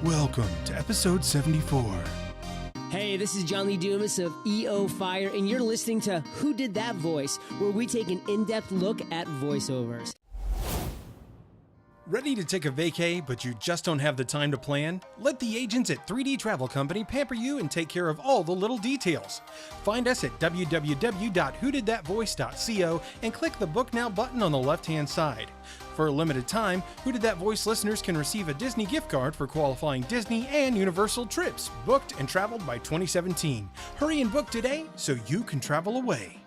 Welcome to episode 74. Hey, this is John Lee Dumas of EO Fire, and you're listening to Who Did That Voice, where we take an in-depth look at voiceovers. Ready to take a vacay, but you just don't have the time to plan? Let the agents at 3D Travel Company pamper you and take care of all the little details. Find us at www.whodidthatvoice.co and click the Book Now button on the left-hand side. For a limited time, Who Did That Voice listeners can receive a Disney gift card for qualifying Disney and Universal trips, booked and traveled by 2017. Hurry and book today so you can travel away.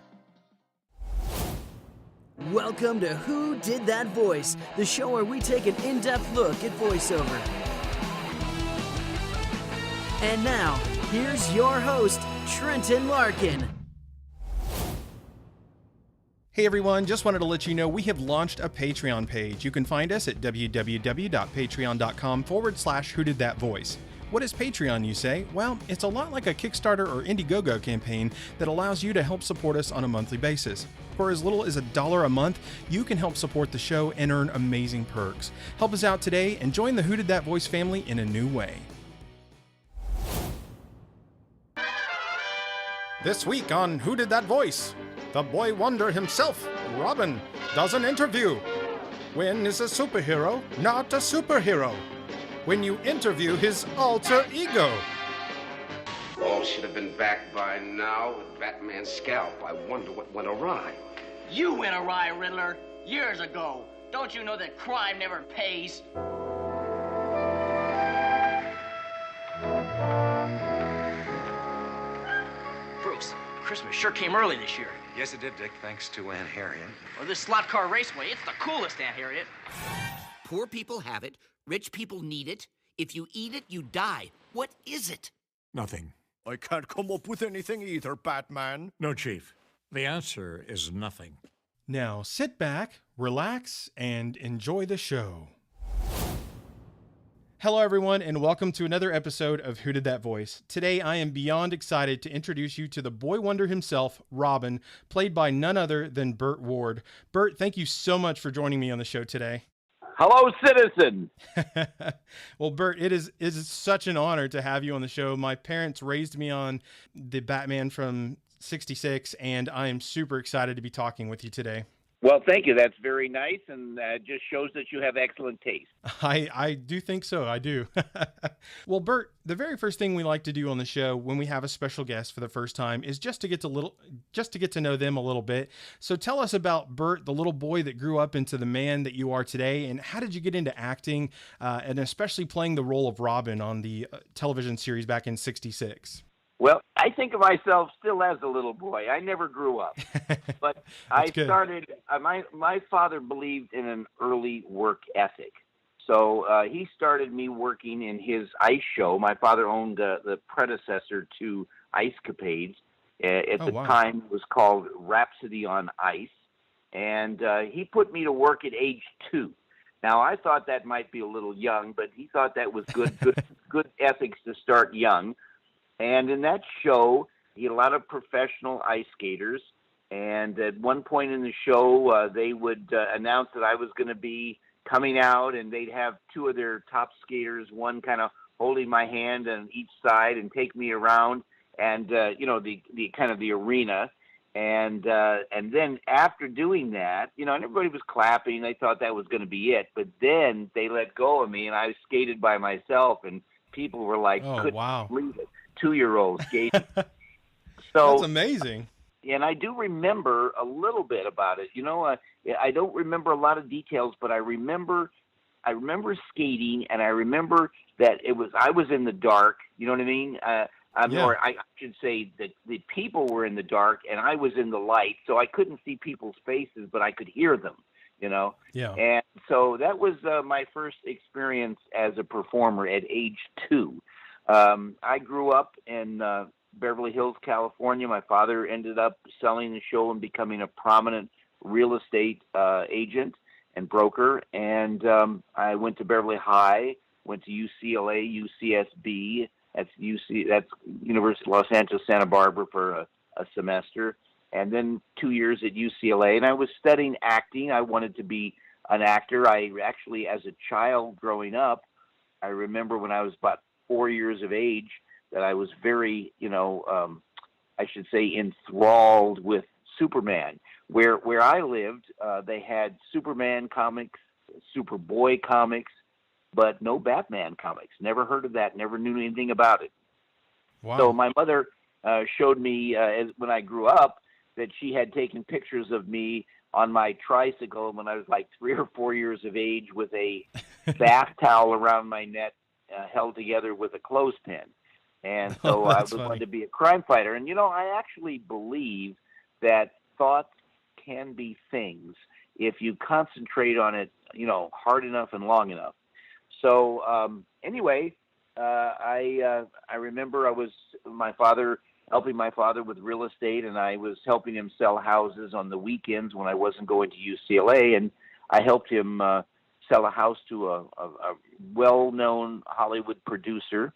Welcome to Who Did That Voice, the show where we take an in-depth look at voiceover. And now, here's your host, Trenton Larkin. Hey everyone, just wanted to let you know we have launched a Patreon page. You can find us at www.patreon.com/whodidthatvoice. What is Patreon, you say? Well, it's a lot like a Kickstarter or Indiegogo campaign that allows you to help support us on a monthly basis. For as little as $1 a month, you can help support the show and earn amazing perks. Help us out today and join the Who Did That Voice family in a new way. This week on Who Did That Voice, the boy wonder himself, Robin, does an interview. When is a superhero not a superhero? When you interview his alter ego. All should have been back by now with Batman's scalp. I wonder what went awry. You went awry, Riddler, years ago. Don't you know that crime never pays? Bruce, Christmas sure came early this year. Yes, it did, Dick, thanks to Aunt Harriet. Or this slot car raceway, it's the coolest, Aunt Harriet. Poor people have it. Rich people need it. If you eat it, you die. What is it? Nothing. I can't come up with anything either, Batman. No, Chief. The answer is nothing. Now sit back, relax, and enjoy the show. Hello everyone, and welcome to another episode of Who Did That Voice. Today I am beyond excited to introduce you to the boy wonder himself, Robin, played by none other than Burt Ward. Burt, thank you so much for joining me on the show today. Hello, citizen. Well, Burt, it is such an honor to have you on the show. My parents raised me on the Batman from '66, and I am super excited to be talking with you today. Well, thank you. That's very nice, and just shows that you have excellent taste. I do think so. I do. Well, Burt, the very first thing we like to do on the show when we have a special guest for the first time is just to get to know them a little bit. So tell us about Burt, the little boy that grew up into the man that you are today, and how did you get into acting, and especially playing the role of Robin on the television series back in '66? Well, I think of myself still as a little boy. I never grew up, but I started. My father believed in an early work ethic, so he started me working in his ice show. My father owned the predecessor to Ice Capades. At the time, it was called Rhapsody on Ice, and he put me to work at age 2. Now, I thought that might be a little young, but he thought that was good ethics to start young. And in that show, he had a lot of professional ice skaters. And at one point in the show, they would announce that I was going to be coming out, and they'd have 2 of their top skaters, one kind of holding my hand on each side and take me around, and the kind of the arena. And then after doing that, and everybody was clapping. They thought that was going to be it. But then they let go of me, and I skated by myself, and people were like, couldn't believe it. 2-year-old skating. So that's amazing. And I do remember a little bit about it. I don't remember a lot of details, but I remember skating, and I remember that I was in the dark. You know what I mean? Or I should say that the people were in the dark, and I was in the light, so I couldn't see people's faces, but I could hear them. Yeah. And so that was my first experience as a performer at age 2. I grew up in Beverly Hills, California. My father ended up selling the show and becoming a prominent real estate agent. and broker. And I went to Beverly High, went to UCLA, UCSB. That's University of Los Angeles, Santa Barbara for a semester. And then 2 years at UCLA. And I was studying acting. I wanted to be an actor. I actually, as a child growing up, I remember when I was about 4 years of age that I was very, I should say, enthralled with Superman. Where I lived, they had Superman comics, Superboy comics, but no Batman comics. Never heard of that. Never knew anything about it. Wow. So my mother showed me when I grew up that she had taken pictures of me on my tricycle when I was like 3 or 4 years of age with a bath towel around my neck held together with a clothespin. And so I was going to be a crime fighter. And, I actually believe that thoughts can be things if you concentrate on it, hard enough and long enough. So anyway, I remember I was helping my father with real estate, and I was helping him sell houses on the weekends when I wasn't going to UCLA, and I helped him sell a house to a well-known Hollywood producer,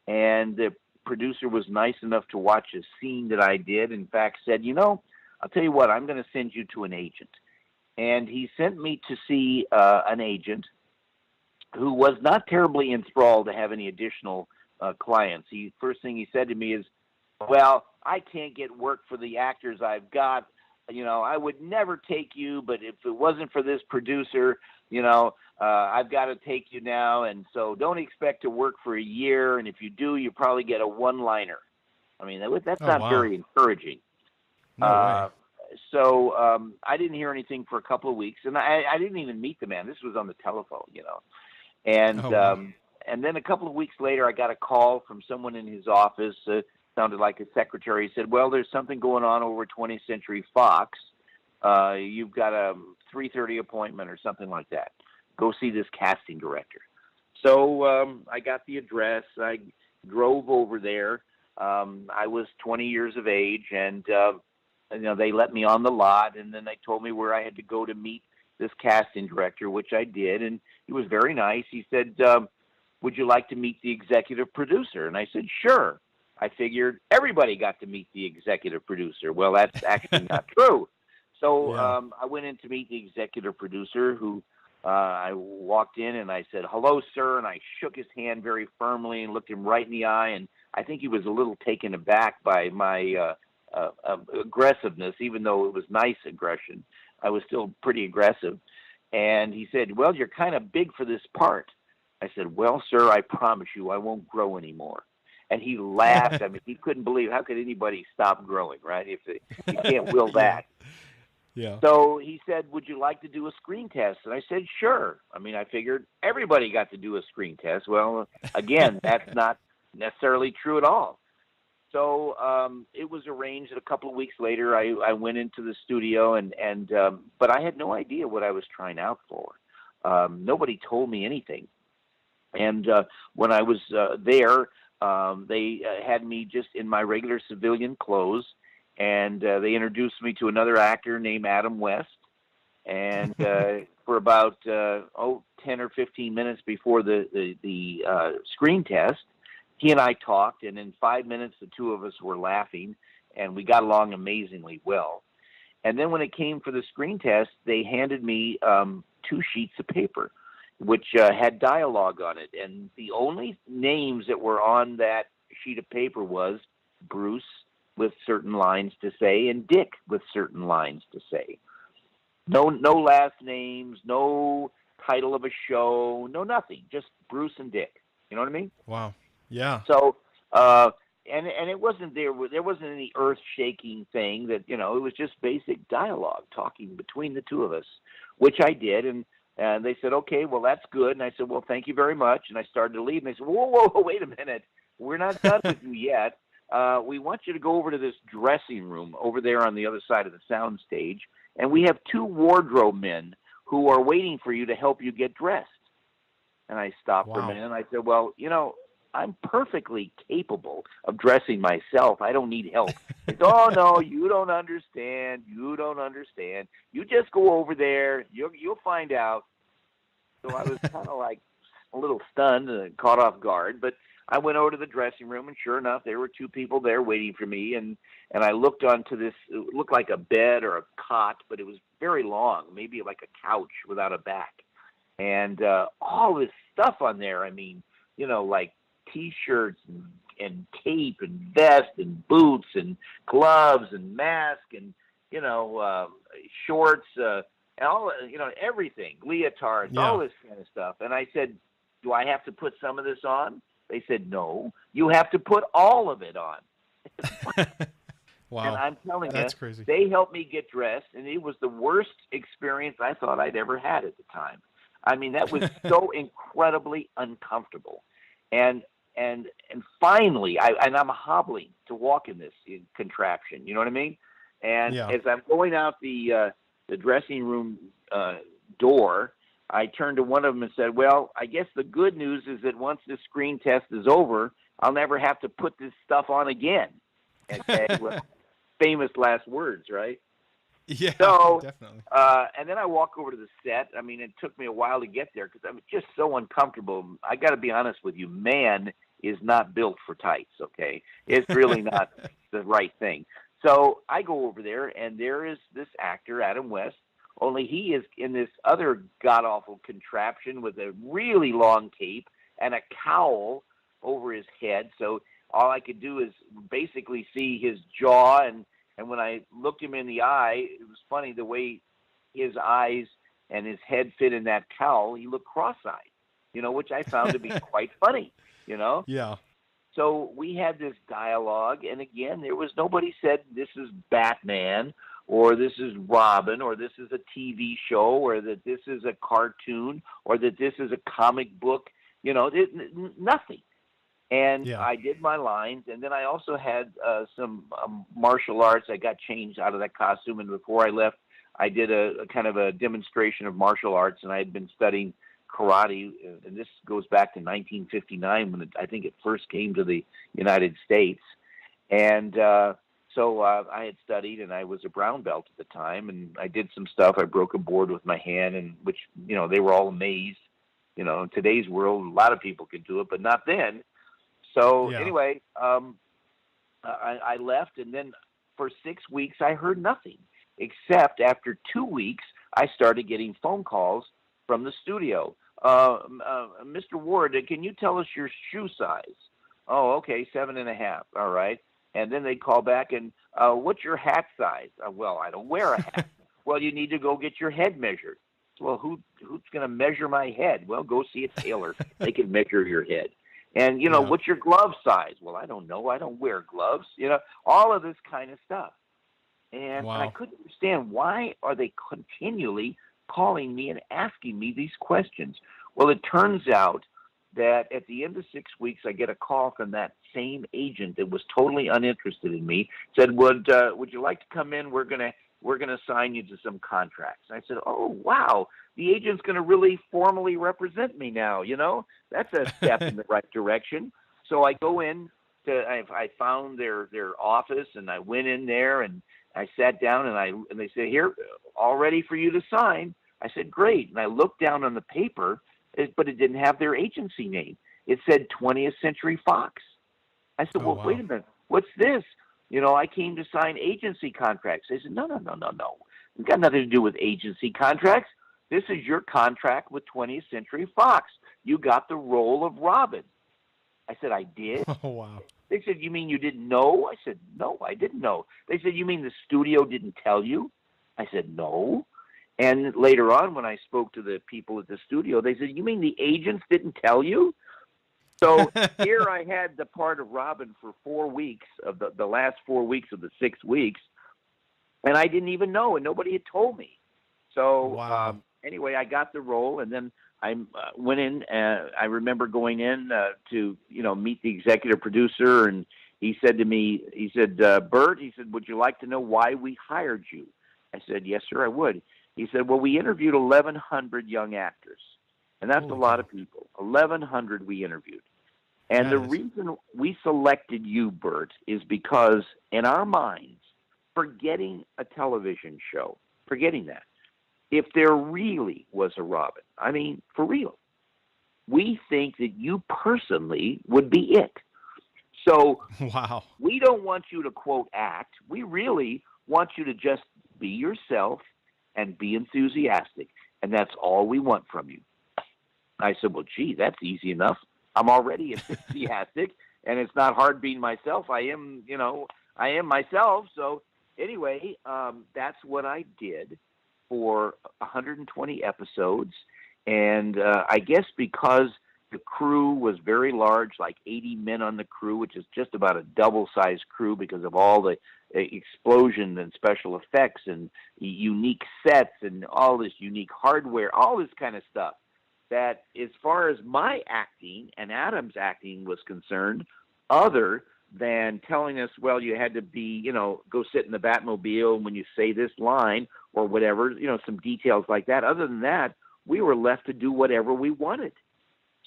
and the producer was nice enough to watch a scene that I did. In fact, said, I'll tell you what, I'm going to send you to an agent. And he sent me to see an agent who was not terribly enthralled to have any additional clients. First thing he said to me is, well, I can't get work for the actors I've got. I would never take you, but if it wasn't for this producer, I've got to take you now. And so don't expect to work for a year. And if you do, you probably get a one-liner. I mean, that's not very encouraging. No way. So I didn't hear anything for a couple of weeks, and I didn't even meet the man. This was on the telephone, And and then a couple of weeks later, I got a call from someone in his office. Sounded like a secretary. He said, well, there's something going on over 20th Century Fox. You've got a 3:30 appointment or something like that. Go see this casting director. So I got the address. I drove over there. I was 20 years of age, and they let me on the lot, and then they told me where I had to go to meet this casting director, which I did, and he was very nice. He said, would you like to meet the executive producer? And I said, sure. I figured everybody got to meet the executive producer. Well, that's actually not true. So I went in to meet the executive producer, who I walked in and I said, hello, sir. And I shook his hand very firmly and looked him right in the eye. And I think he was a little taken aback by my aggressiveness, even though it was nice aggression. I was still pretty aggressive. And he said, well, you're kind of big for this part. I said, well, sir, I promise you I won't grow anymore. And he laughed. I mean, he couldn't believe, how could anybody stop growing, right? If you can't will that. Yeah. So he said, would you like to do a screen test? And I said, sure. I mean, I figured everybody got to do a screen test. Well, again, that's not necessarily true at all. So it was arranged that a couple of weeks later, I went into the studio, but I had no idea what I was trying out for. Nobody told me anything. And when I was there, they had me just in my regular civilian clothes, and they introduced me to another actor named Adam West. And for about 10 or 15 minutes before the screen test, he and I talked, and in 5 minutes, the two of us were laughing, and we got along amazingly well. And then when it came for the screen test, they handed me 2 sheets of paper, which had dialogue on it. And the only names that were on that sheet of paper was Bruce with certain lines to say and Dick with certain lines to say. No last names, no title of a show, no nothing, just Bruce and Dick. You know what I mean? Wow. Yeah. So, and it wasn't there wasn't any earth-shaking thing that, it was just basic dialogue, talking between the two of us, which I did. And they said, okay, well, that's good. And I said, well, thank you very much. And I started to leave. And they said, whoa, wait a minute. We're not done with you yet. We want you to go over to this dressing room over there on the other side of the sound stage. And we have 2 wardrobe men who are waiting for you to help you get dressed. And I stopped for a minute and I said, well, I'm perfectly capable of dressing myself. I don't need help. It's, oh, no, you don't understand. You don't understand. You just go over there. You'll find out. So I was kind of like a little stunned and caught off guard. But I went over to the dressing room, and sure enough, there were two people there waiting for me. And I looked onto this, it looked like a bed or a cot, but it was very long, maybe like a couch without a back. And all this stuff on there, I mean, you know, like T-shirts and cape and vest and boots and gloves and mask and, you know, shorts, and all, you know, everything, leotards, all this kind of stuff. And I said, do I have to put some of this on? They said, no, you have to put all of it on. Wow. And I'm telling That's you, crazy. they helped me get dressed, and it was the worst experience I thought I'd ever had at the time. I mean, that was so incredibly uncomfortable. And finally, I'm hobbling to walk in this contraption. You know what I mean? And as I'm going out the dressing room door, I turned to one of them and said, well, I guess the good news is that once this screen test is over, I'll never have to put this stuff on again. Okay? Well, famous last words, right? Yeah, so, definitely. And then I walk over to the set. I mean, it took me a while to get there because I'm just so uncomfortable. I got to be honest with you, man is not built for tights, okay? It's really not the right thing. So I go over there, and there is this actor, Adam West, only he is in this other god-awful contraption with a really long cape and a cowl over his head. So all I could do is basically see his jaw, and when I looked him in the eye, it was funny the way his eyes and his head fit in that cowl. He looked cross-eyed, you know, which I found to be quite funny, you know? Yeah. So we had this dialogue, and again, there was nobody said this is Batman or this is Robin or this is a TV show or that this is a cartoon or that this is a comic book, you know, nothing. And I did my lines, and then I also had some martial arts. I got changed out of that costume, and before I left, I did a kind of a demonstration of martial arts, and I had been studying karate, and this goes back to 1959 when I think it first came to the United States. And so I had studied, and I was a brown belt at the time, and I did some stuff. I broke a board with my hand, and which, you know, they were all amazed. You know, in today's world, a lot of people could do it, but not then. So anyway, I left, and then for 6 weeks I heard nothing, except after 2 weeks I started getting phone calls from the studio. Mr. Ward, can you tell us your shoe size? Oh, okay, 7.5. All right. And then they'd call back and, what's your hat size? Well, I don't wear a hat. Well, you need to go get your head measured. Well, who's going to measure my head? Well, go see a tailor. They can measure your head. And, you know, what's your glove size? Well, I don't know. I don't wear gloves. You know, all of this kind of stuff. And I couldn't understand, why are they continually calling me and asking me these questions? Well, it turns out that at the end of 6 weeks, I get a call from that same agent that was totally uninterested in me. Said, would you like to come in? We're gonna assign you to some contracts. And I said, oh, wow, the agent's going to really formally represent me now, you know? That's a step in the right direction. So I go in, I found their office, and I went in there, and I sat down, and they said, here, all ready for you to sign. I said, great. And I looked down on the paper, but it didn't have their agency name. It said 20th Century Fox. I said, well, wait a minute, what's this? You know, I came to sign agency contracts. They said, no. It's got nothing to do with agency contracts. This is your contract with 20th Century Fox. You got the role of Robin. I said, I did? Oh, wow. They said, you mean you didn't know? I said, no, I didn't know. They said, you mean the studio didn't tell you? I said, no. And later on, when I spoke to the people at the studio, they said, you mean the agents didn't tell you? So here I had the part of Robin for 4 weeks, of the last 4 weeks of the 6 weeks, and I didn't even know, and nobody had told me. So anyway, I got the role, and then I went in. I remember going in to, you know, meet the executive producer, and he said to me, he said, Burt, he said, would you like to know why we hired you? I said, yes, sir, I would. He said, well, we interviewed 1,100 young actors, and that's a lot of people. 1,100 we interviewed. And the reason we selected you, Burt, is because in our minds, forgetting a television show, forgetting that, if there really was a Robin, I mean, for real, we think that you personally would be it. So wow, we don't want you to, quote, act. We really want you to just be yourself and be enthusiastic. And that's all we want from you. I said, well, gee, that's easy enough. I'm already enthusiastic, and it's not hard being myself. I am myself. So anyway, that's what I did for 120 episodes. And I guess because the crew was very large, like 80 men on the crew, which is just about a double-sized crew because of all the explosion and special effects and unique sets and all this unique hardware, all this kind of stuff, that as far as my acting and Adam's acting was concerned, other than telling us, well, you had to be, go sit in the Batmobile and when you say this line or whatever, some details like that. Other than that, we were left to do whatever we wanted.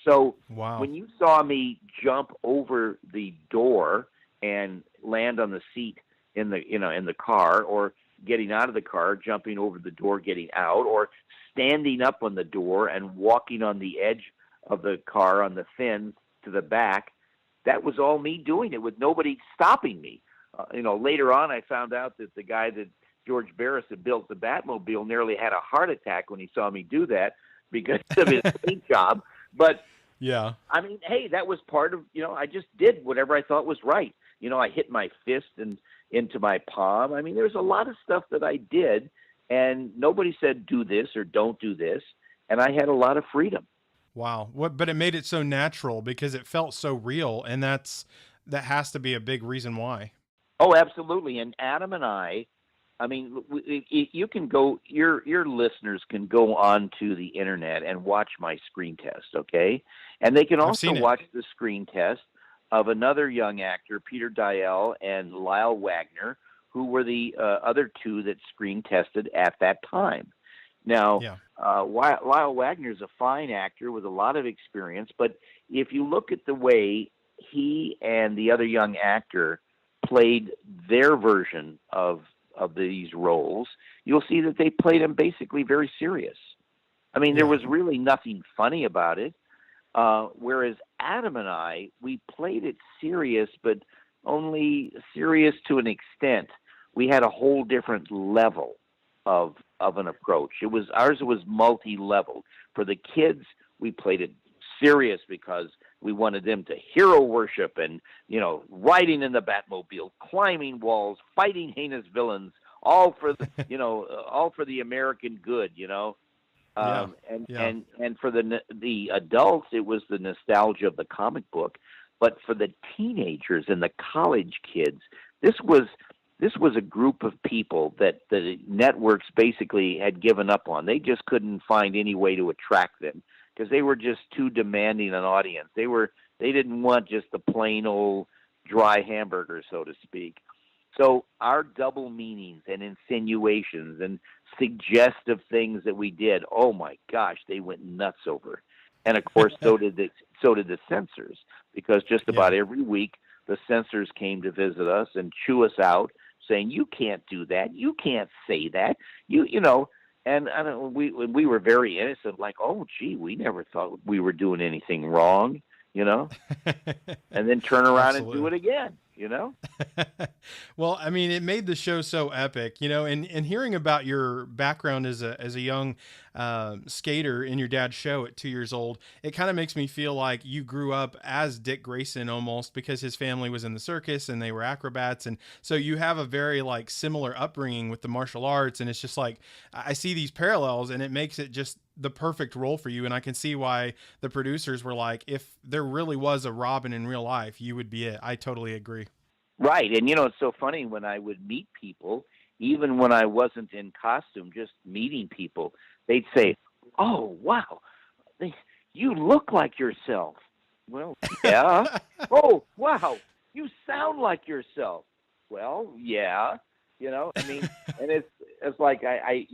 So when you saw me jump over the door and land on the seat in the car, or getting out of the car, jumping over the door, getting out, or standing up on the door and walking on the edge of the car on the fins to the back, that was all me doing it with nobody stopping me. Later on, I found out that the guy that George Barris had built the Batmobile nearly had a heart attack when he saw me do that because of his paint job. But yeah, I mean, hey, that was part of, I just did whatever I thought was right. I hit my fist into my palm. I mean, there's a lot of stuff that I did, and nobody said do this or don't do this, and I had a lot of freedom. Wow. But it made it so natural because it felt so real, and that has to be a big reason why. Oh, absolutely. And Adam and I mean, you can go, your listeners can go on to the internet and watch my screen test, okay? And they can also watch the screen test of another young actor, Peter Dial and Lyle Wagner, who were the other two that screen tested at that time. Now, Lyle Wagner is a fine actor with a lot of experience, but if you look at the way he and the other young actor played their version of these roles, you'll see that they played them basically very serious. I mean, there was really nothing funny about it. Whereas Adam and I, we played it serious, but only serious to an extent. We had a whole different level of an approach. Ours was multi-level. For the kids, we played it serious because we wanted them to hero worship and, riding in the Batmobile, climbing walls, fighting heinous villains, all for the, all for the American good, And for the adults, it was the nostalgia of the comic book. But for the teenagers and the college kids, this was a group of people that the networks basically had given up on. They just couldn't find any way to attract them because they were just too demanding an audience. They didn't want just the plain old dry hamburger, so to speak. So our double meanings and insinuations and suggestive things that we did, oh my gosh, they went nuts over. And of course, so did the censors, because just about every week the censors came to visit us and chew us out, saying, "You can't do that. You can't say that. And we were very innocent, like, oh, gee, we never thought we were doing anything wrong, and then turn around and do it again, Well, I mean, it made the show so epic, and hearing about your background as a young skater in your dad's show at 2 years old, it kind of makes me feel like you grew up as Dick Grayson almost, because his family was in the circus and they were acrobats. And so you have a very similar upbringing with the martial arts. And it's just I see these parallels, and it makes it just the perfect role for you. And I can see why the producers were like, if there really was a Robin in real life, you would be it. I totally agree. Right. And, it's so funny when I would meet people, even when I wasn't in costume, just meeting people, they'd say, "Oh, wow, you look like yourself." Well, yeah. "Oh, wow, you sound like yourself." Well, yeah. I mean, and it's like and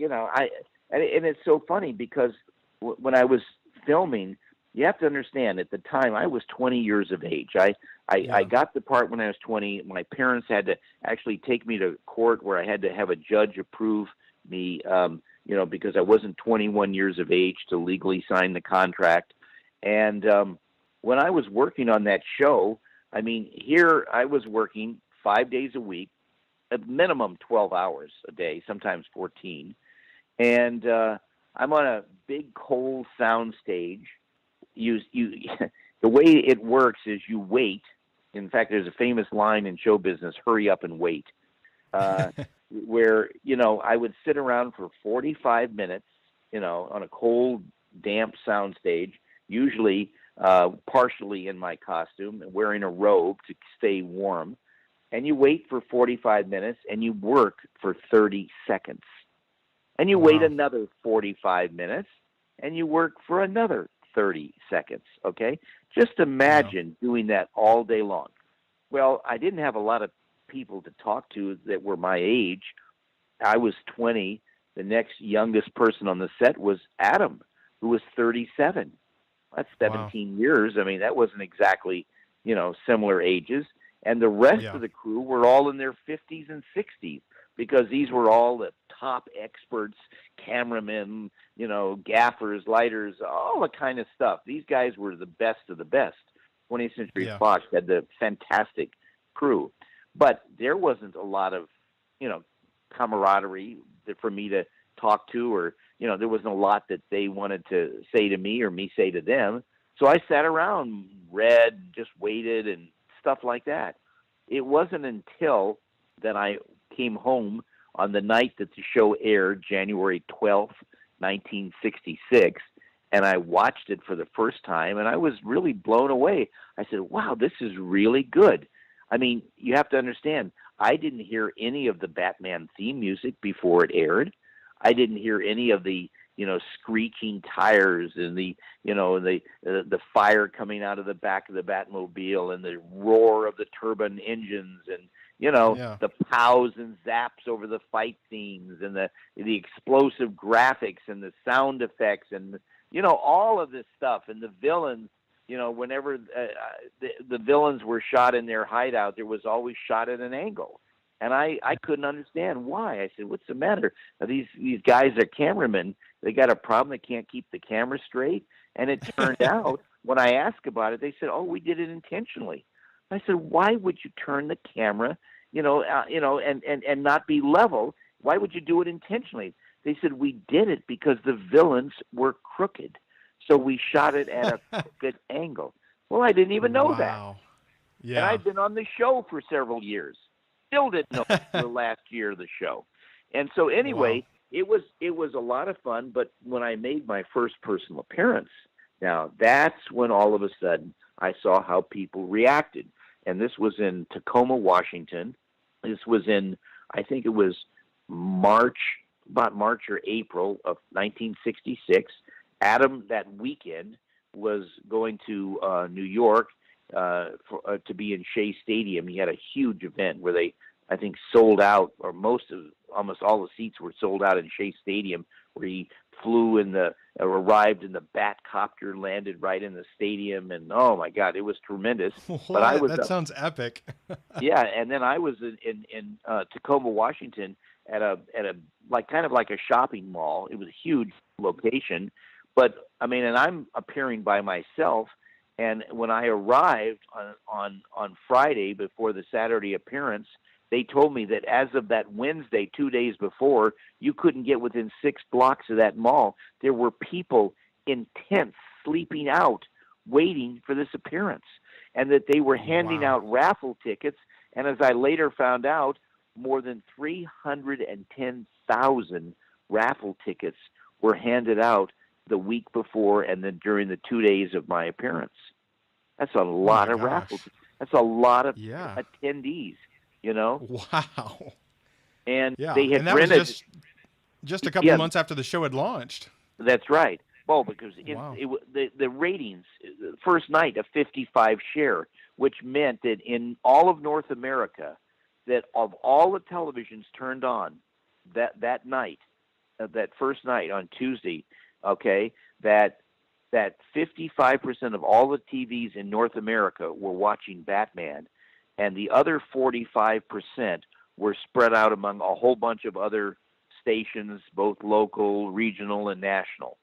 it's so funny because when I was filming, you have to understand, at the time, I was 20 years of age. I got the part when I was 20. My parents had to actually take me to court where I had to have a judge approve me, because I wasn't 21 years of age to legally sign the contract. And when I was working on that show, I mean, here I was working 5 days a week, at minimum 12 hours a day, sometimes 14. And I'm on a big cold sound stage. The way it works is you wait. In fact, there's a famous line in show business, hurry up and wait, where, I would sit around for 45 minutes, on a cold, damp sound stage, usually partially in my costume, wearing a robe to stay warm. And you wait for 45 minutes, and you work for 30 seconds. And you wait another 45 minutes, and you work for another 30 seconds, okay? Just imagine doing that all day long. Well, I didn't have a lot of people to talk to that were my age. I was 20. The next youngest person on the set was Adam, who was 37. That's 17 years. I mean, that wasn't exactly, similar ages. And the rest of the crew were all in their 50s and 60s, because these were all the top experts, cameramen, gaffers, lighters, all the kind of stuff. These guys were the best of the best. 20th Century Fox had the fantastic crew. But there wasn't a lot of, camaraderie for me to talk to, or, there wasn't a lot that they wanted to say to me or me say to them. So I sat around, read, just waited, and stuff like that. It wasn't until that I came home on the night that the show aired, January 12th, 1966, and I watched it for the first time, and I was really blown away. I said, wow, this is really good. I mean, you have to understand, I didn't hear any of the Batman theme music before it aired. I didn't hear any of the, screeching tires and the fire coming out of the back of the Batmobile and the roar of the turbine engines and, the pows and zaps over the fight scenes and the explosive graphics and the sound effects and, all of this stuff. And the villains, whenever the villains were shot in their hideout, there was always shot at an angle. And I couldn't understand why. I said, what's the matter? These guys are cameramen. They got a problem. They can't keep the camera straight. And it turned out, when I asked about it, they said, oh, we did it intentionally. I said, why would you turn the camera, and not be level? Why would you do it intentionally? They said, we did it because the villains were crooked. So we shot it at a crooked angle. Well, I didn't even know that. Yeah. And I've been on the show for several years. Still didn't know the last year of the show. And so anyway, it was a lot of fun. But when I made my first personal appearance, now that's when all of a sudden I saw how people reacted. And this was in Tacoma, Washington. This was in, I think it was about March or April of 1966. Adam that weekend was going to New York to be in Shea Stadium. He had a huge event where they, I think, sold out, or almost all the seats were sold out in Shea Stadium, where he arrived in the Bat-Copter, landed right in the stadium, and oh my God, it was tremendous. But that sounds epic. Yeah, and then I was in Tacoma, Washington, at a kind of like a shopping mall. It was a huge location, but I mean, and I'm appearing by myself. And when I arrived on Friday before the Saturday appearance, they told me that as of that Wednesday, 2 days before, you couldn't get within 6 blocks of that mall. There were people in tents sleeping out, waiting for this appearance, and that they were handing out raffle tickets. And as I later found out, more than 310,000 raffle tickets were handed out the week before and then during the 2 days of my appearance. That's a lot of raffles. That's a lot of attendees, Wow. And they had rented. Was just a couple of months after the show had launched. That's right. Well, because the ratings, the first night, a 55 share, which meant that in all of North America, that of all the televisions turned on that night, that first night on Tuesday, okay, that that 55% of all the TVs in North America were watching Batman, and the other 45% were spread out among a whole bunch of other stations, both local, regional, and national.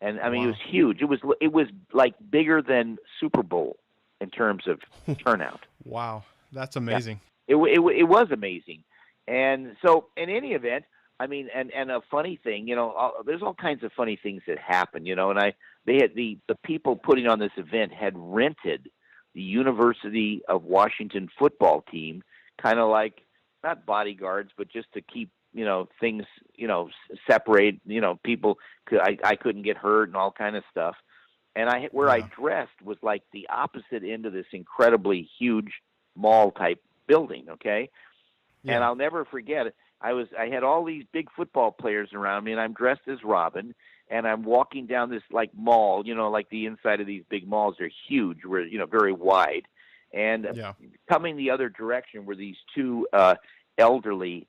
And I mean, It was huge. It was like bigger than Super Bowl in terms of turnout. Wow, that's amazing. Yeah. It was amazing. And so, in any event, I mean, and a funny thing, there's all kinds of funny things that happen, and they had the people putting on this event had rented the University of Washington football team, kind of like, not bodyguards, but just to keep, things, separate, people, I couldn't get hurt and all kind of stuff. And I dressed was like the opposite end of this incredibly huge mall type building. Okay. Yeah. And I'll never forget it. I had all these big football players around me, and I'm dressed as Robin, and I'm walking down this like mall, like the inside of these big malls are huge, where, very wide. And coming the other direction were these two elderly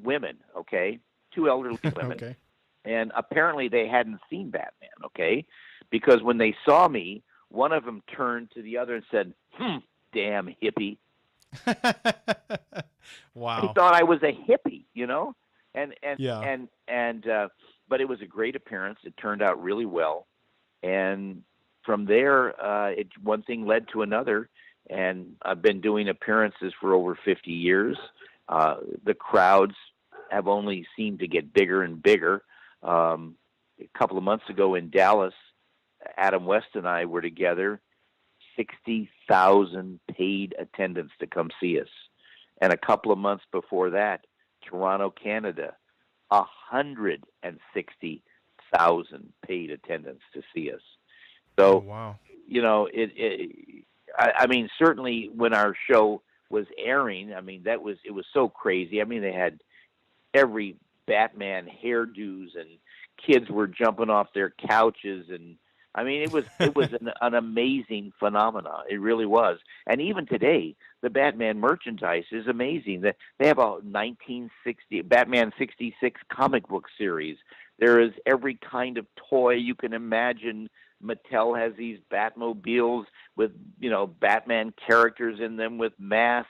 women, okay? Two elderly women. Okay. And apparently they hadn't seen Batman, okay? Because when they saw me, one of them turned to the other and said, damn hippie. Wow. He thought I was a hippie, but it was a great appearance. It turned out really well. And from there, one thing led to another, and I've been doing appearances for over 50 years. The crowds have only seemed to get bigger and bigger. A couple of months ago in Dallas, Adam West and I were together, 60,000 paid attendants to come see us. And a couple of months before that, Toronto, Canada, 160,000 paid attendants to see us. So, wow. I mean, certainly when our show was airing, I mean, it was so crazy. I mean, they had every Batman hairdos, and kids were jumping off their couches, and I mean, it was an amazing phenomenon. It really was. And even today, the Batman merchandise is amazing. They have a 1960 Batman 66 comic book series. There is every kind of toy you can imagine. Mattel has these Batmobiles with, Batman characters in them with masks.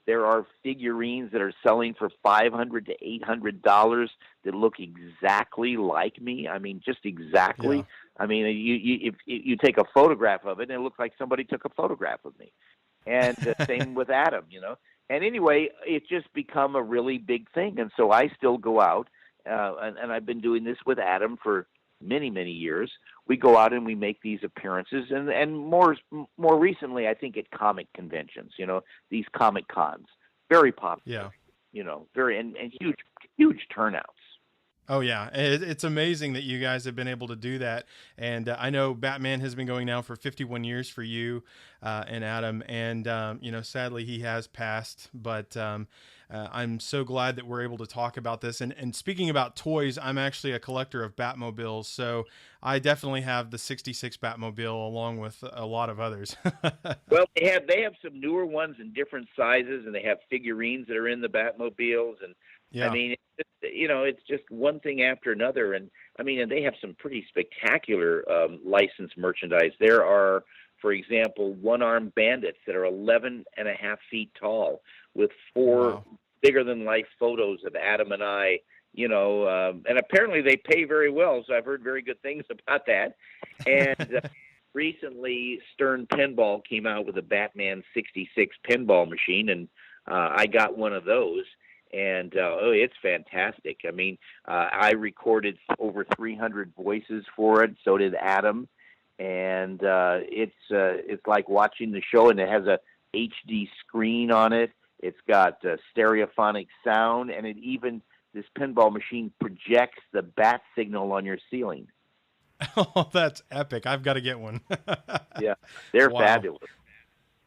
There are figurines that are selling for $500 to $800 that look exactly like me. I mean, just exactly. Yeah. I mean, if you take a photograph of it, and it looks like somebody took a photograph of me. And the same with Adam, And anyway, it's just become a really big thing. And so I still go out, and I've been doing this with Adam for many, many years. We go out and we make these appearances, and more recently, I think at comic conventions, these comic cons, very popular, very and huge turnouts. Oh yeah, it's amazing that you guys have been able to do that. And I know Batman has been going now for 51 years for you and Adam, and sadly he has passed, but I'm so glad that we're able to talk about this. And speaking about toys, I'm actually a collector of Batmobiles, so I definitely have the 66 Batmobile along with a lot of others. Well, they have some newer ones in different sizes, and they have figurines that are in the Batmobiles, and I mean, it's just one thing after another. And I mean, and they have some pretty spectacular licensed merchandise. There are, for example, one-armed bandits that are 11 and a half feet tall with 4 bigger than life photos of Adam and I, and apparently they pay very well. So I've heard very good things about that. And recently Stern Pinball came out with a Batman 66 pinball machine, and I got one of those. And it's fantastic. I mean, I recorded over 300 voices for it. So did Adam, and it's like watching the show. And it has a HD screen on it. It's got stereophonic sound, and this pinball machine projects the bat signal on your ceiling. Oh, that's epic! I've got to get one. Yeah, they're fabulous.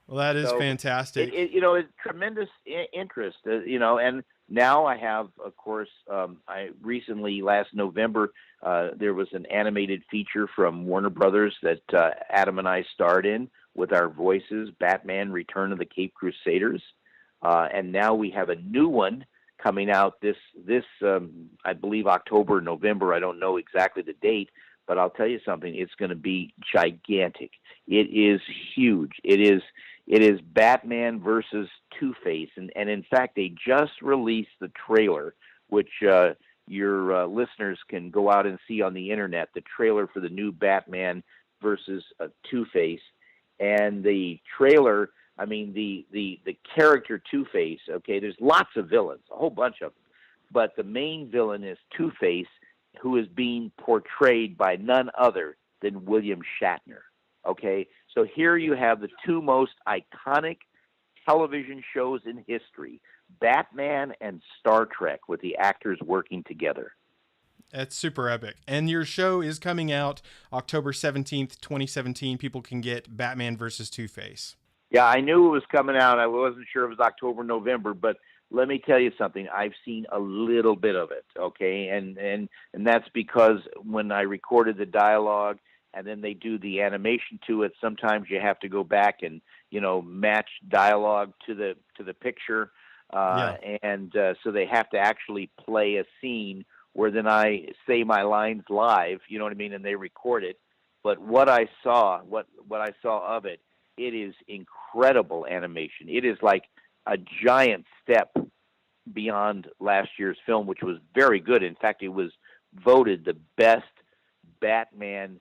Well, that is fantastic. It's tremendous interest, and now I have, of course, I recently, last November, there was an animated feature from Warner Brothers that Adam and I starred in with our voices, Batman Return of the Caped Crusaders. And now we have a new one coming out this I believe October, November. I don't know exactly the date, but I'll tell you something, it's going to be gigantic. It is huge. It is Batman versus Two-Face, and in fact, they just released the trailer, which your listeners can go out and see on the internet, the trailer for the new Batman versus Two-Face. And the trailer, I mean, the character Two-Face, okay, there's lots of villains, a whole bunch of them, but the main villain is Two-Face, who is being portrayed by none other than William Shatner, okay? So here you have the two most iconic television shows in history, Batman and Star Trek, with the actors working together. That's super epic. And your show is coming out October 17th, 2017. People can get Batman versus Two-Face. Yeah, I knew it was coming out. I wasn't sure it was October, November, but let me tell you something. I've seen a little bit of it, okay? And that's because when I recorded the dialogue and then they do the animation to it, sometimes you have to go back and, match dialogue to the picture. And so they have to actually play a scene where then I say my lines live, you know what I mean, and they record it. But what I saw of it, it is incredible animation. It is like a giant step beyond last year's film, which was very good. In fact, it was voted the best Batman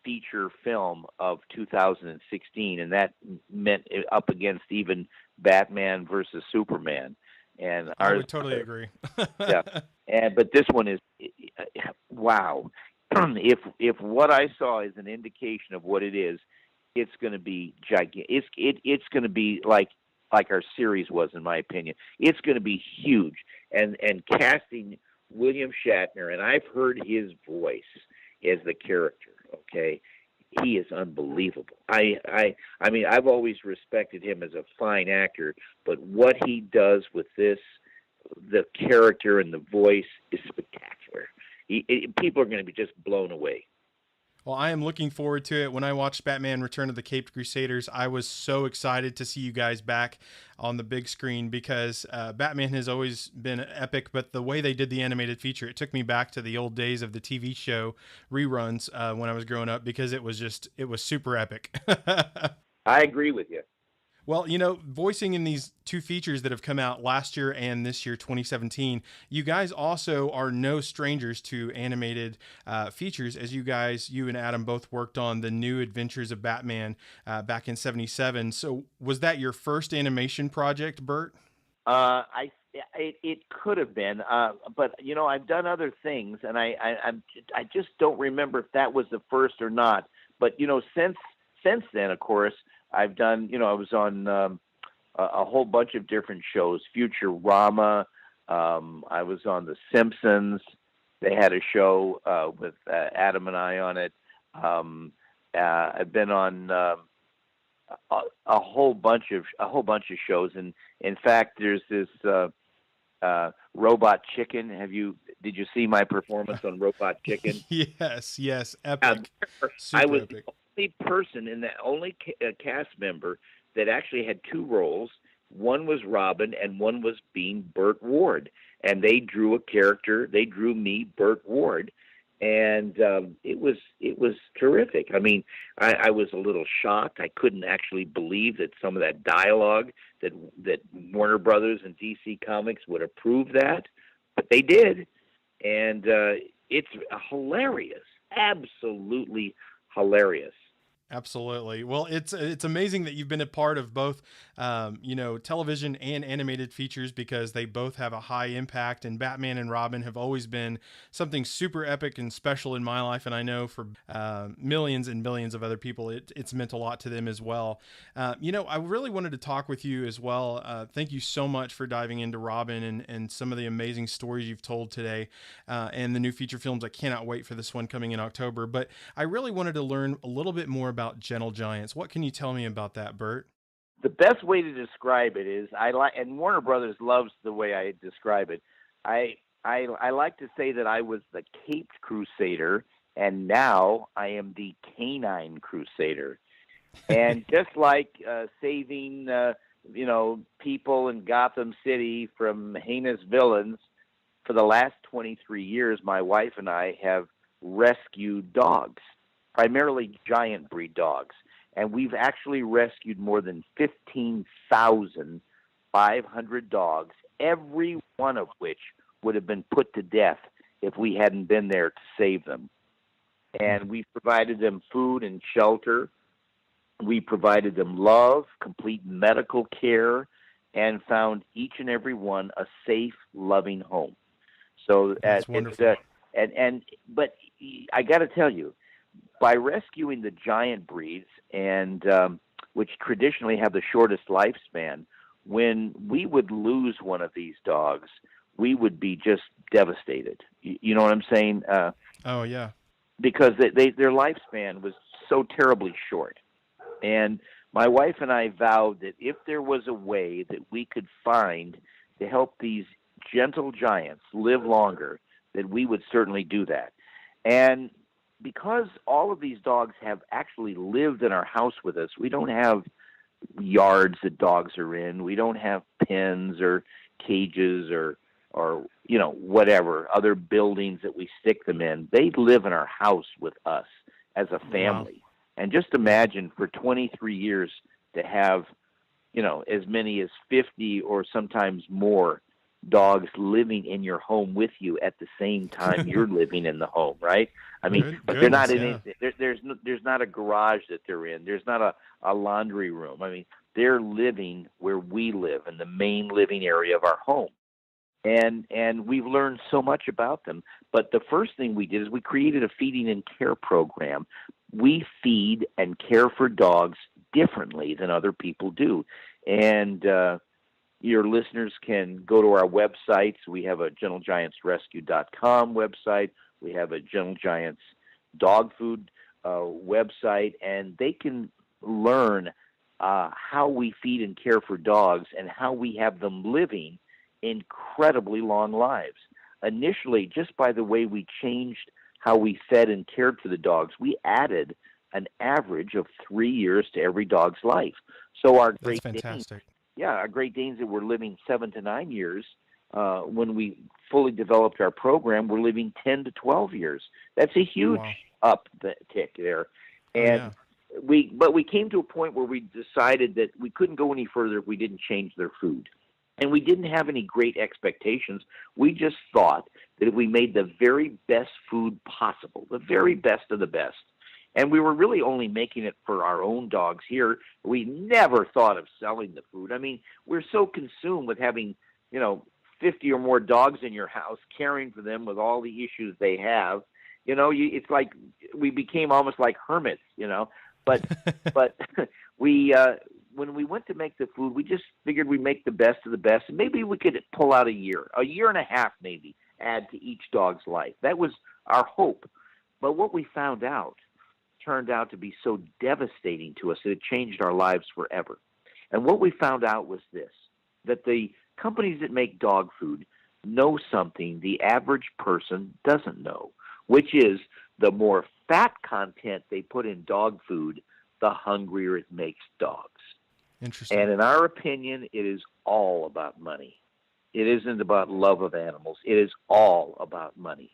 feature film of 2016, and that meant up against even Batman versus Superman. And I would totally agree. Yeah, but this one is wow. If what I saw is an indication of what it is, it's going to be gigantic. It's going to be like our series was, in my opinion. It's going to be huge. And casting William Shatner, and I've heard his voice as the character. Okay, he is unbelievable. I mean, I've always respected him as a fine actor, but what he does with this, the character and the voice, is spectacular. People are going to be just blown away. Well, I am looking forward to it. When I watched Batman Return of the Caped Crusaders, I was so excited to see you guys back on the big screen because Batman has always been epic, but the way they did the animated feature, it took me back to the old days of the TV show reruns when I was growing up because it was super epic. I agree with you. Well, voicing in these two features that have come out last year and this year, 2017, you guys also are no strangers to animated features, as you and Adam both worked on the New Adventures of Batman back in '77. So was that your first animation project, Burt? It could have been, but I've done other things, and I just don't remember if that was the first or not. But since then, of course, I've done, I was on a whole bunch of different shows, Futurama. I was on The Simpsons. They had a show with Adam and I on it. I've been on a whole bunch of shows, and in fact, there's this Robot Chicken. Did you see my performance on Robot Chicken? Yes, epic. I was epic. The person in that only cast member that actually had two roles. One was Robin and one was being Burt Ward, and they drew a character. They drew me, Burt Ward, and it was terrific. I mean, I was a little shocked. I couldn't actually believe that some of that dialogue that Warner Brothers and DC Comics would approve that, but they did, and it's hilarious, absolutely hilarious. Absolutely. Well, it's amazing that you've been a part of both, television and animated features because they both have a high impact. And Batman and Robin have always been something super epic and special in my life. And I know for millions and millions of other people, it's meant a lot to them as well. I really wanted to talk with you as well. Thank you so much for diving into Robin and some of the amazing stories you've told today and the new feature films. I cannot wait for this one coming in October. But I really wanted to learn a little bit more about Gentle Giants. What can you tell me about that, Burt? The best way to describe it is and Warner Brothers loves the way I describe it. I like to say that I was the Caped Crusader, and now I am the Canine Crusader. And just like saving people in Gotham City from heinous villains, for the last 23 years, my wife and I have rescued dogs, primarily giant breed dogs. And we've actually rescued more than 15,500 dogs, every one of which would have been put to death if we hadn't been there to save them. And we provided them food and shelter. We provided them love, complete medical care, and found each and every one a safe, loving home. So that's wonderful. But I got to tell you, by rescuing the giant breeds, and which traditionally have the shortest lifespan, when we would lose one of these dogs, we would be just devastated. You know what I'm saying? Oh yeah. Because their lifespan was so terribly short. And my wife and I vowed that if there was a way that we could find to help these gentle giants live longer, that we would certainly do that. And because all of these dogs have actually lived in our house with us, we don't have yards that dogs are in. We don't have pens or cages or whatever, other buildings that we stick them in. They live in our house with us as a family. Wow. And just imagine for 23 years to have, as many as 50 or sometimes more dogs living in your home with you at the same time you're living in the home, right? I mean, but they're not in anything. There's not a garage that they're in. There's not a laundry room. I mean, they're living where we live, in the main living area of our home. And we've learned so much about them. But the first thing we did is we created a feeding and care program. We feed and care for dogs differently than other people do. And your listeners can go to our websites. We have a GentleGiantsRescue.com website. We have a Gentle Giants dog food website. And they can learn how we feed and care for dogs and how we have them living incredibly long lives. Initially, just by the way we changed how we fed and cared for the dogs, we added an average of 3 years to every dog's life. So our Great Danes, our Great Danes that were living 7 to 9 years, when we fully developed our program, were living 10 to 12 years. That's a huge uptick there. And we came to a point where we decided that we couldn't go any further if we didn't change their food. And we didn't have any great expectations. We just thought that if we made the very best food possible, the very best of the best, and we were really only making it for our own dogs here, we never thought of selling the food. I mean, we're so consumed with having, 50 or more dogs in your house, caring for them with all the issues they have. It's like we became almost like hermits, But we when we went to make the food, we just figured we'd make the best of the best. And maybe we could pull out a year and a half maybe, add to each dog's life. That was our hope. But what we found out turned out to be so devastating to us that it changed our lives forever. And what we found out was this, that the companies that make dog food know something the average person doesn't know, which is the more fat content they put in dog food, the hungrier it makes dogs. Interesting. And in our opinion, it is all about money. It isn't about love of animals. It is all about money.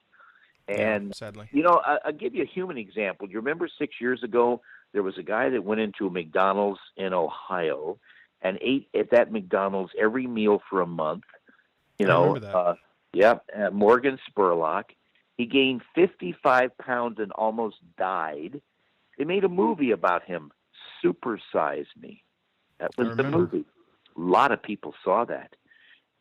And, sadly. I'll give you a human example. Do you remember 6 years ago, there was a guy that went into a McDonald's in Ohio and ate at that McDonald's every meal for a month. I remember that. Morgan Spurlock. He gained 55 pounds and almost died. They made a movie about him, Super Size Me. That was the movie. A lot of people saw that.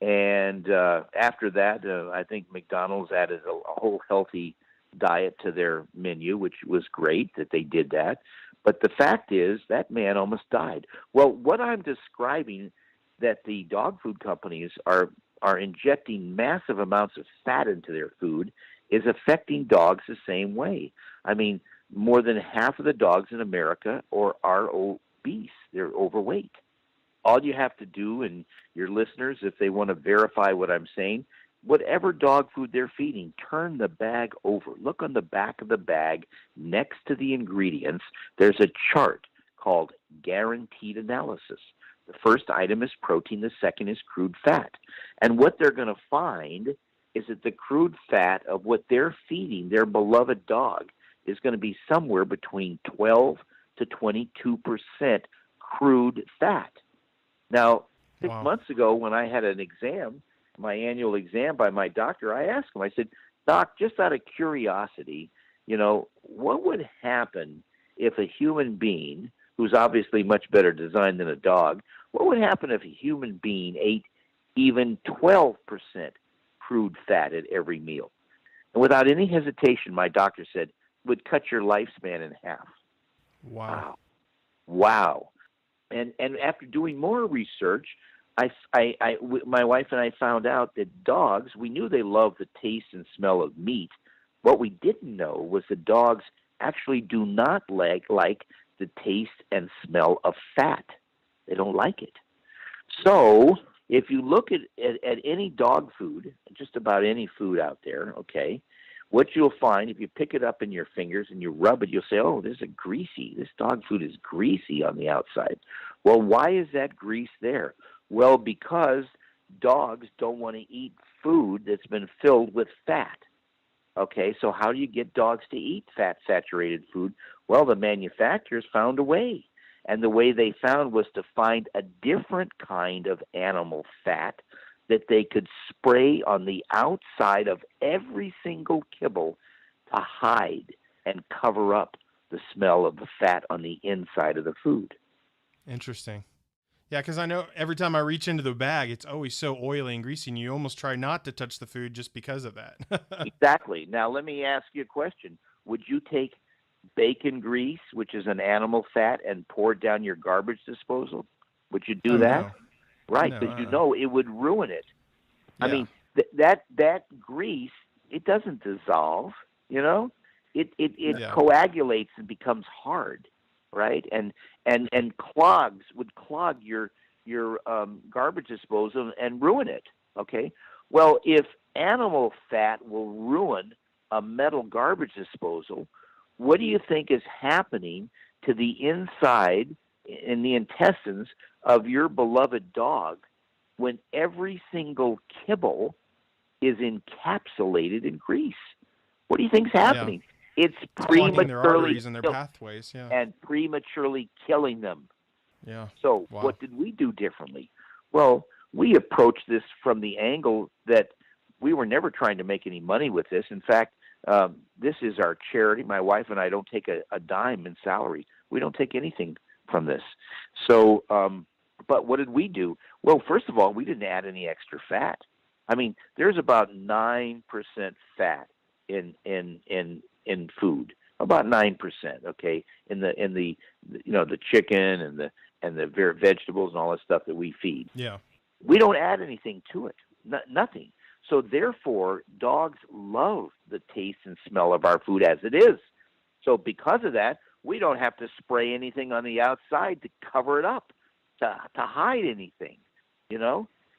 And after that, I think McDonald's added a whole healthy diet to their menu, which was great that they did that. But the fact is, that man almost died. Well, what I'm describing, that the dog food companies are injecting massive amounts of fat into their food, is affecting dogs the same way. I mean, more than half of the dogs in America are obese. They're overweight. All you have to do, and your listeners, if they want to verify what I'm saying, whatever dog food they're feeding, turn the bag over. Look on the back of the bag next to the ingredients. There's a chart called Guaranteed Analysis. The first item is protein. The second is crude fat. And what they're going to find is that the crude fat of what they're feeding their beloved dog is going to be somewhere between 12 to 22% crude fat. Now, 6 months ago when I had an exam, my annual exam by my doctor, I asked him, I said, Doc, just out of curiosity, what would happen if a human being, who's obviously much better designed than a dog, what would happen if a human being ate even 12% crude fat at every meal? And without any hesitation, my doctor said, would cut your lifespan in half. Wow. And after doing more research, my wife and I found out that dogs, we knew they love the taste and smell of meat. What we didn't know was that dogs actually do not like the taste and smell of fat. They don't like it. So if you look at any dog food, just about any food out there, okay, what you'll find, if you pick it up in your fingers and you rub it, you'll say, oh, this dog food is greasy on the outside. Well, why is that grease there? Well, because dogs don't want to eat food that's been filled with fat. Okay, so how do you get dogs to eat fat-saturated food? Well, the manufacturers found a way. And the way they found was to find a different kind of animal fat that they could spray on the outside of every single kibble to hide and cover up the smell of the fat on the inside of the food. Interesting. Yeah, because I know every time I reach into the bag, it's always so oily and greasy, and you almost try not to touch the food just because of that. Exactly. Now, let me ask you a question. Would you take bacon grease, which is an animal fat, and pour it down your garbage disposal? Would you do that? No. Right, No, because it would ruin it. Yeah. I mean, that grease, it doesn't dissolve, It coagulates and becomes hard, right? And would clog your garbage disposal and ruin it, okay? Well, if animal fat will ruin a metal garbage disposal, what do you think is happening to the inside in the intestines of your beloved dog when every single kibble is encapsulated in grease? What do you think's happening? Yeah. It's clogging their arteries and their pathways, and prematurely killing them. Yeah. So what did we do differently? Well, we approached this from the angle that we were never trying to make any money with this. In fact, this is our charity. My wife and I don't take a dime in salary. We don't take anything from this. So, but what did we do? Well, first of all, we didn't add any extra fat. I mean, there's about 9% fat in food, about 9%. Okay, in the the chicken and the vegetables and all that stuff that we feed. Yeah, we don't add anything to it. Nothing. So therefore, dogs love the taste and smell of our food as it is. So because of that, we don't have to spray anything on the outside to cover it up, to hide anything,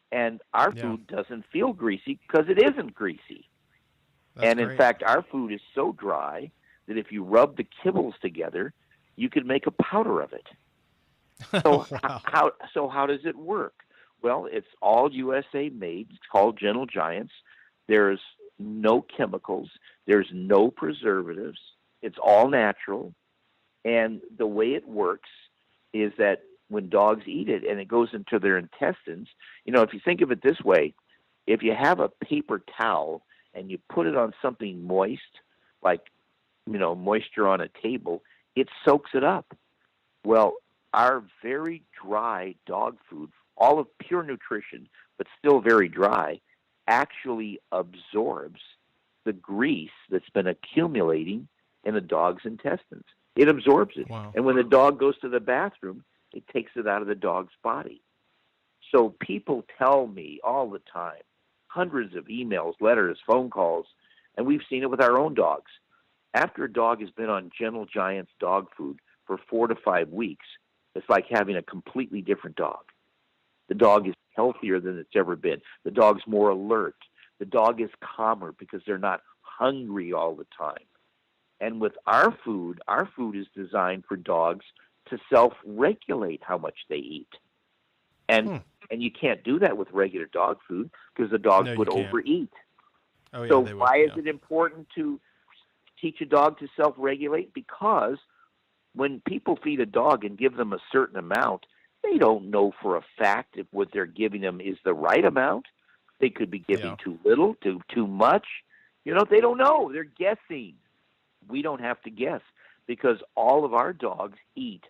And our food doesn't feel greasy because it isn't greasy. That's and in great. fact, our food is so dry that if you rub the kibbles together, you could make a powder of it. So Wow. how does it work? Well, it's all USA made. It's called Gentle Giants. There's no chemicals. There's no preservatives. It's all natural. And the way it works is that when dogs eat it and it goes into their intestines, if you think of it this way, if you have a paper towel and you put it on something moist, like, moisture on a table, it soaks it up. Well, our very dry dog food, all of pure nutrition, but still very dry, actually absorbs the grease that's been accumulating in a dog's intestines. It absorbs it. Wow. And when the dog goes to the bathroom, it takes it out of the dog's body. So people tell me all the time, hundreds of emails, letters, phone calls, and we've seen it with our own dogs. After a dog has been on Gentle Giants dog food for 4 to 5 weeks, it's like having a completely different dog. The dog is healthier than it's ever been. The dog's more alert. The dog is calmer because they're not hungry all the time. And with our food is designed for dogs to self-regulate how much they eat. And you can't do that with regular dog food because the dogs would overeat. Oh, yeah, So they would, why is yeah. it important to teach a dog to self-regulate? Because when people feed a dog and give them a certain amount, they don't know for a fact if what they're giving them is the right amount. They could be giving too little, too much. They don't know. They're guessing. We don't have to guess because all of our dogs eat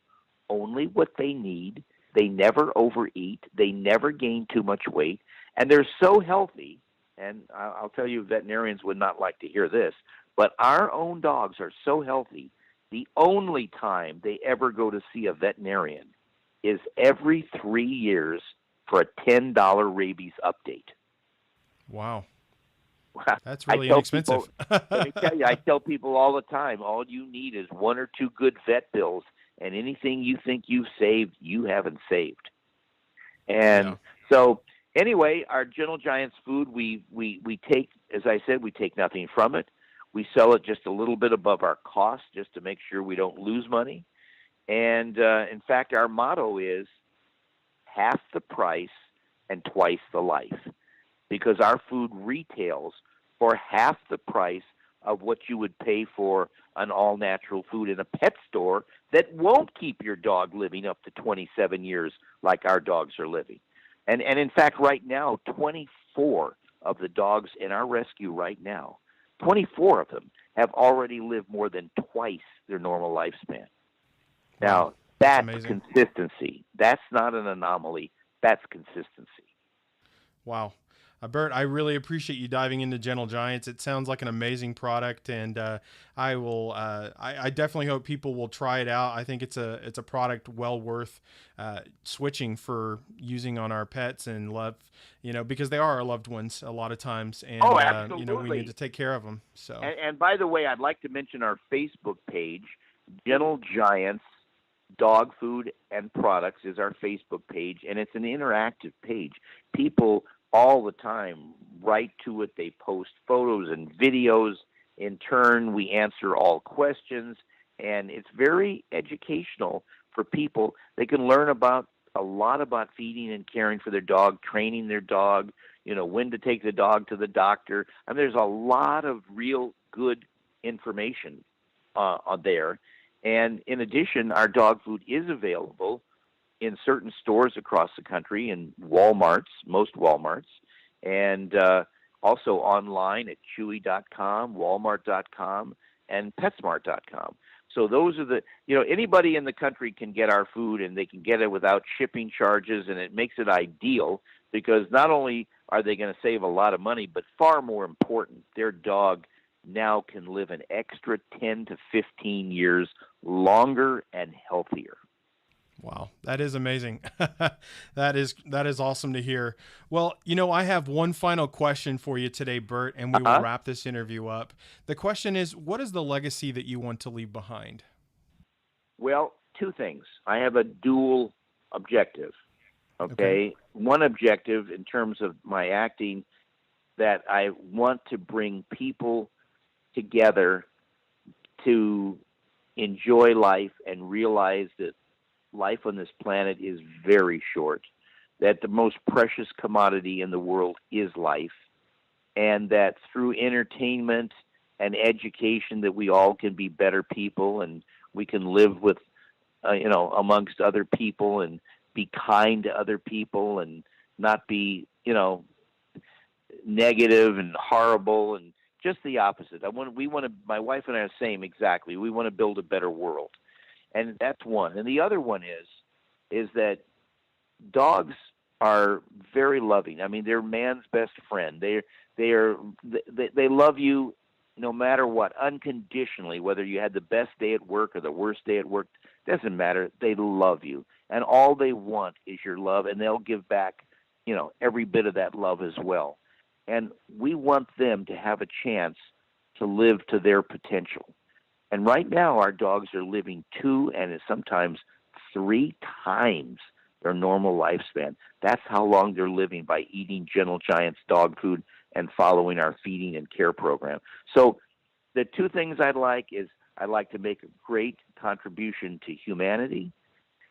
only what they need. They never overeat. They never gain too much weight. And they're so healthy, and I'll tell you, veterinarians would not like to hear this, but our own dogs are so healthy, the only time they ever go to see a veterinarian is every 3 years for a $10 rabies update. Wow. That's really inexpensive. Let me tell you, I tell people all the time, all you need is 1 or 2 good vet bills, and anything you think you've saved, you haven't saved. And so anyway, our Gentle Giants food, we take, as I said, we take nothing from it. We sell it just a little bit above our cost just to make sure we don't lose money. And in fact, our motto is half the price and twice the life, because our food retails for half the price of what you would pay for an all-natural food in a pet store that won't keep your dog living up to 27 years like our dogs are living. And in fact, right now, 24 of the dogs in our rescue right now, 24 of them have already lived more than twice their normal lifespan. Now, that's consistency. That's not an anomaly. That's consistency. Wow. Burt, I really appreciate you diving into Gentle Giants. It sounds like an amazing product, and I definitely hope people will try it out. I think it's a product well worth switching for using on our pets and love, because they are our loved ones a lot of times, and absolutely. we need to take care of them. So, and by the way, I'd like to mention our Facebook page, Gentle Giants Dog Food and Products is our Facebook page, and it's an interactive page. People all the time write to it. They post photos and videos. In turn, we answer all questions, and it's very educational for people. They can learn a lot about feeding and caring for their dog, training their dog, when to take the dog to the doctor. I mean, there's a lot of real good information there. And in addition, our dog food is available in certain stores across the country, in Walmarts, most Walmarts, and also online at Chewy.com, Walmart.com, and PetSmart.com. So those are anybody in the country can get our food, and they can get it without shipping charges, and it makes it ideal because not only are they going to save a lot of money, but far more important, their dog now can live an extra 10 to 15 years longer and healthier. Wow, that is amazing. That is awesome to hear. Well, I have one final question for you today, Burt, and we will wrap this interview up. The question is, what is the legacy that you want to leave behind? Well, 2 things. I have a dual objective. Okay. One objective in terms of my acting, that I want to bring people together to enjoy life and realize that life on this planet is very short, that the most precious commodity in the world is life, and that through entertainment and education that we all can be better people, and we can live with, amongst other people, and be kind to other people, and not be, negative and horrible, and just the opposite. My wife and I are the same exactly. We want to build a better world. And that's one. And the other one is that dogs are very loving. I mean, they're man's best friend. They love you no matter what, unconditionally, whether you had the best day at work or the worst day at work, doesn't matter. They love you. And all they want is your love, and they'll give back, every bit of that love as well. And we want them to have a chance to live to their potential. And right now, our dogs are living 2 and sometimes 3 times their normal lifespan. That's how long they're living by eating Gentle Giants dog food and following our feeding and care program. So the 2 things I'd like to make a great contribution to humanity,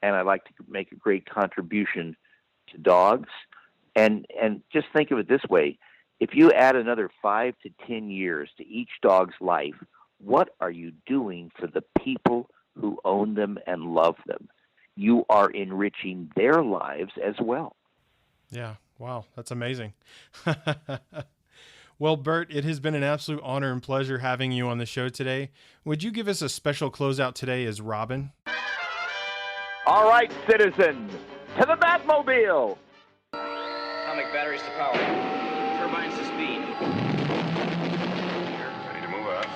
and I'd like to make a great contribution to dogs. And just think of it this way. If you add another 5 to 10 years to each dog's life, what are you doing for the people who own them and love them? You are enriching their lives as well. Yeah. Wow. That's amazing. Well, Burt, it has been an absolute honor and pleasure having you on the show today. Would you give us a special closeout today as Robin? All right, citizens, to the Batmobile! Atomic batteries to power. Turbines to speed. Ready to move out.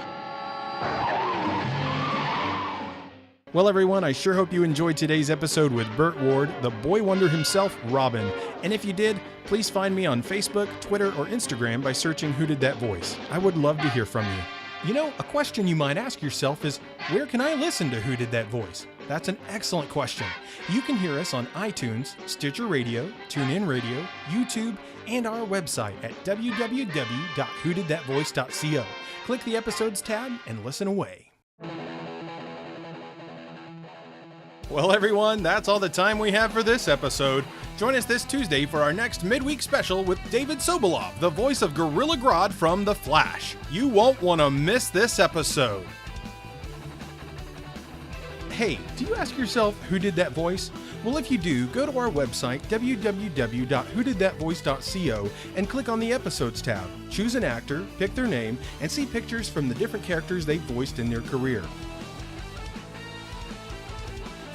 Well, everyone, I sure hope you enjoyed today's episode with Burt Ward, the boy wonder himself, Robin. And if you did, please find me on Facebook, Twitter, or Instagram by searching Who Did That Voice. I would love to hear from you. You know, a question you might ask yourself is, where can I listen to Who Did That Voice? That's an excellent question. You can hear us on iTunes, Stitcher Radio, TuneIn Radio, YouTube, and our website at www.whodidthatvoice.co. Click the Episodes tab and listen away. Well, everyone, that's all the time we have for this episode. Join us this Tuesday for our next midweek special with David Sobolov, the voice of Gorilla Grodd from The Flash. You won't want to miss this episode. Hey, do you ask yourself, who did that voice? Well, if you do, go to our website, www.whodidthatvoice.co, and click on the Episodes tab. Choose an actor, pick their name, and see pictures from the different characters they've voiced in their career.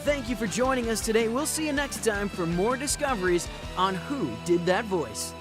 Thank you for joining us today. We'll see you next time for more discoveries on Who Did That Voice.